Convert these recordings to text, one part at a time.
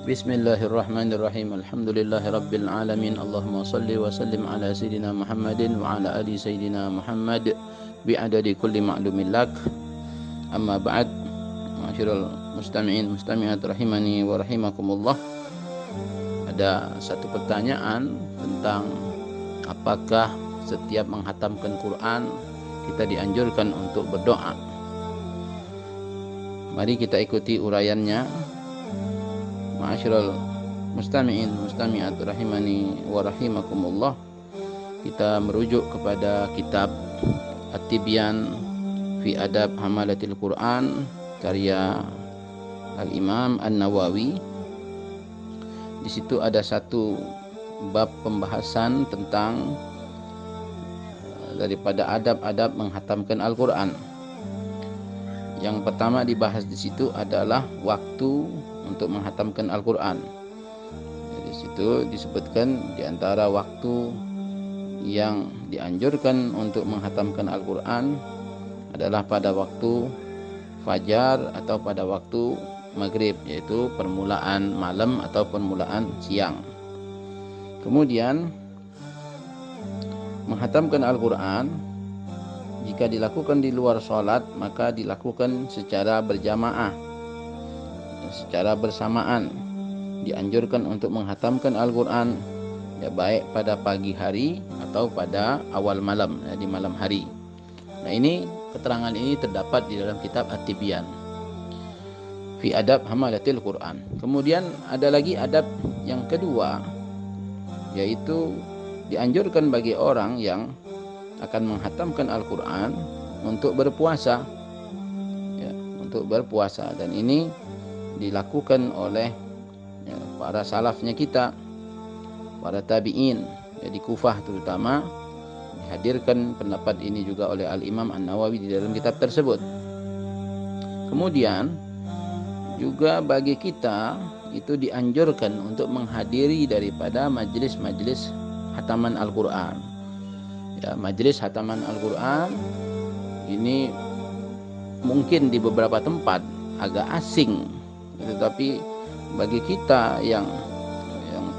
Bismillahirrahmanirrahim. Alhamdulillahirabbil alamin. Allahumma shalli wa sallim ala sayidina Muhammadin wa ala ali sayidina Muhammad bi'adadi kulli ma'lumin lak. Amma ba'd. Ma'asyiral mustami'in mustami'at rahimani wa rahimakumullah. Ada satu pertanyaan tentang apakah setiap menghatamkan Quran kita dianjurkan untuk berdoa. Mari kita ikuti uraiannya. Ma'asyiral mustami'in mustami'at rahimani wa rahimakumullah. Kita merujuk kepada kitab At-Tibyan fi Adab Hamalatil Quran karya Al-Imam An-Nawawi. Di situ ada satu bab pembahasan tentang daripada adab-adab menghatamkan Al-Quran. Yang pertama dibahas di situ adalah waktu untuk menghatamkan Al-Quran. Di situ disebutkan di antara waktu yang dianjurkan untuk menghatamkan Al-Quran adalah pada waktu fajar atau pada waktu maghrib, yaitu permulaan malam atau permulaan siang. Kemudian menghatamkan Al-Quran jika dilakukan di luar sholat maka dilakukan secara berjamaah, secara bersamaan. Dianjurkan untuk menghatamkan Al-Quran ya baik pada pagi hari atau pada awal malam, ya, di malam hari. Nah, ini keterangan ini terdapat di dalam kitab At-Tibyan fi Adab Hamalatil Quran. Kemudian ada lagi adab yang kedua, yaitu dianjurkan bagi orang yang akan menghatamkan Al-Quran untuk berpuasa, ya, untuk berpuasa. Dan ini dilakukan oleh ya, para salafnya kita, para tabi'in, ya, di Kufah terutama. Dihadirkan pendapat ini juga oleh Al-Imam An-Nawawi di dalam kitab tersebut. Kemudian juga bagi kita itu dianjurkan untuk menghadiri daripada majelis-majelis hataman Al-Quran. Ya, majelis hataman Al-Quran ini mungkin di beberapa tempat agak asing, tetapi bagi kita yang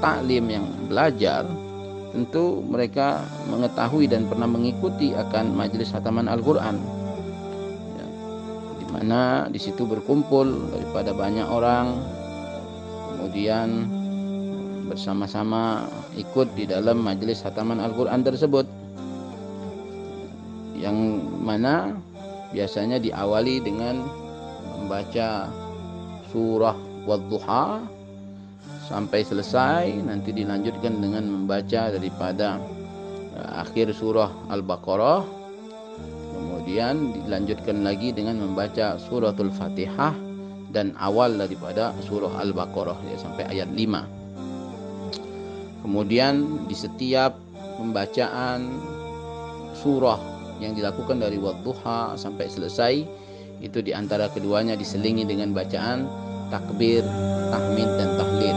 taklim, yang belajar, tentu mereka mengetahui dan pernah mengikuti akan majelis hataman Al-Quran, ya, di mana di situ berkumpul daripada banyak orang, kemudian bersama-sama ikut di dalam majelis hataman Al-Quran tersebut, yang mana biasanya diawali dengan membaca surah Wadduha sampai selesai, nanti dilanjutkan dengan membaca daripada akhir surah Al-Baqarah, kemudian dilanjutkan lagi dengan membaca suratul Fatihah dan awal daripada surah Al-Baqarah, ya, sampai ayat 5. Kemudian di setiap pembacaan surah yang dilakukan dari Wadduha sampai selesai, itu diantara keduanya diselingi dengan bacaan takbir, tahmid dan tahlil,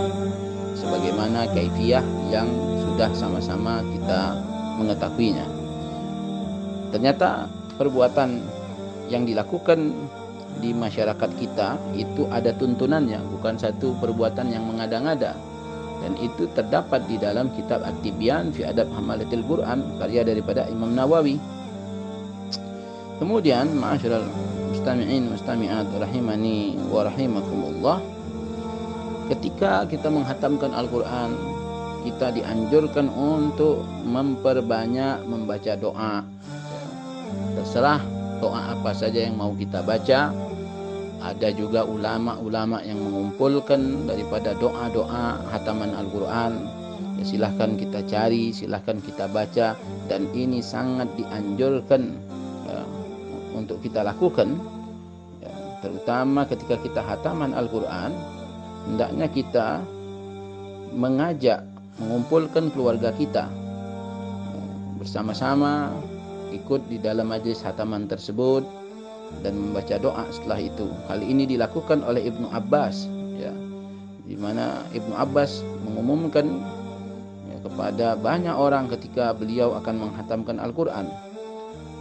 sebagaimana kaifiyah yang sudah sama-sama kita mengetahuinya. Ternyata perbuatan yang dilakukan di masyarakat kita itu ada tuntunannya, bukan satu perbuatan yang mengada-ngada. Dan itu terdapat di dalam kitab At-Tibyan fi Adab Hamalatil Quran karya daripada Imam Nawawi. Kemudian ma'asyiral mustami'in mustami'at rahimani wa rahimakumullah, ketika kita menghatamkan Al-Quran, kita dianjurkan untuk memperbanyak membaca doa. Terserah doa apa saja yang mau kita baca. Ada juga ulama-ulama yang mengumpulkan daripada doa-doa hataman Al-Quran. Ya, silahkan kita cari, silahkan kita baca, dan ini sangat dianjurkan untuk kita lakukan, ya, terutama ketika kita hataman Al-Quran. Hendaknya kita mengajak, mengumpulkan keluarga kita, ya, bersama-sama ikut di dalam majlis hataman tersebut dan membaca doa setelah itu. Hal ini dilakukan oleh Ibnu Abbas, ya, di mana Ibnu Abbas mengumumkan, ya, kepada banyak orang ketika beliau akan menghatamkan Al-Quran.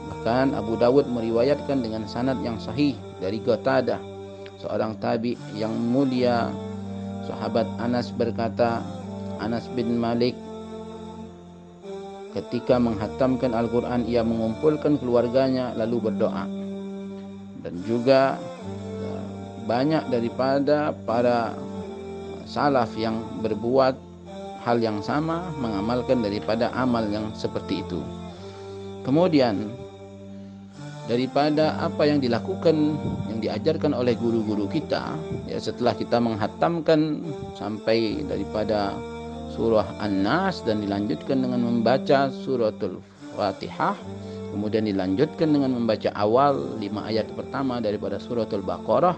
Bahkan Abu Dawud meriwayatkan dengan sanad yang sahih dari Qatadah, seorang tabi yang mulia, Sahabat Anas berkata, Anas bin Malik ketika menghatamkan Al-Quran, ia mengumpulkan keluarganya lalu berdoa. Dan juga banyak daripada para salaf yang berbuat hal yang sama, mengamalkan daripada amal yang seperti itu. Kemudian daripada apa yang dilakukan, yang diajarkan oleh guru-guru kita, ya, setelah kita menghatamkan sampai daripada surah An-Nas dan dilanjutkan dengan membaca suratul Fatihah, kemudian dilanjutkan dengan membaca awal 5 ayat pertama daripada suratul Baqarah,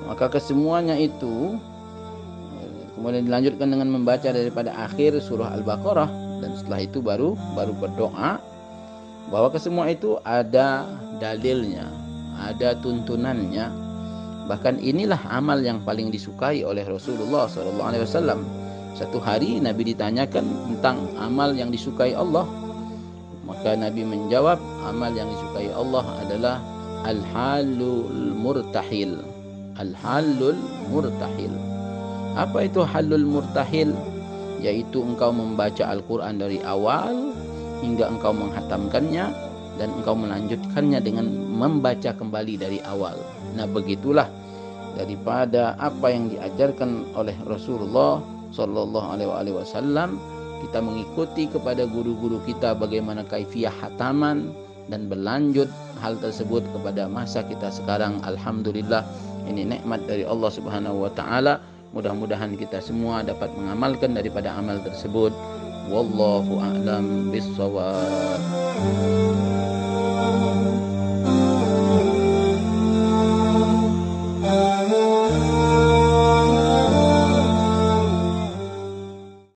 maka kesemuanya itu kemudian dilanjutkan dengan membaca daripada akhir surah Al-Baqarah, dan setelah itu baru berdoa, bahwa kesemua itu ada dalilnya, ada tuntunannya. Bahkan inilah amal yang paling disukai oleh Rasulullah SAW. Satu hari Nabi ditanyakan tentang amal yang disukai Allah, maka Nabi menjawab, amal yang disukai Allah adalah al-halul murtahil. Al-halul murtahil. Apa itu halul murtahil? Yaitu engkau membaca Al-Quran dari awal hingga engkau menghatamkannya, dan engkau melanjutkannya dengan membaca kembali dari awal. Nah, begitulah daripada apa yang diajarkan oleh Rasulullah Sallallahu Alaihi Wasallam. Kita mengikuti kepada guru-guru kita bagaimana kaifiah hataman, dan berlanjut hal tersebut kepada masa kita sekarang. Alhamdulillah, ini nikmat dari Allah Subhanahu Wa Taala. Mudah-mudahan kita semua dapat mengamalkan daripada amal tersebut. Wallahu a'lam bissawab.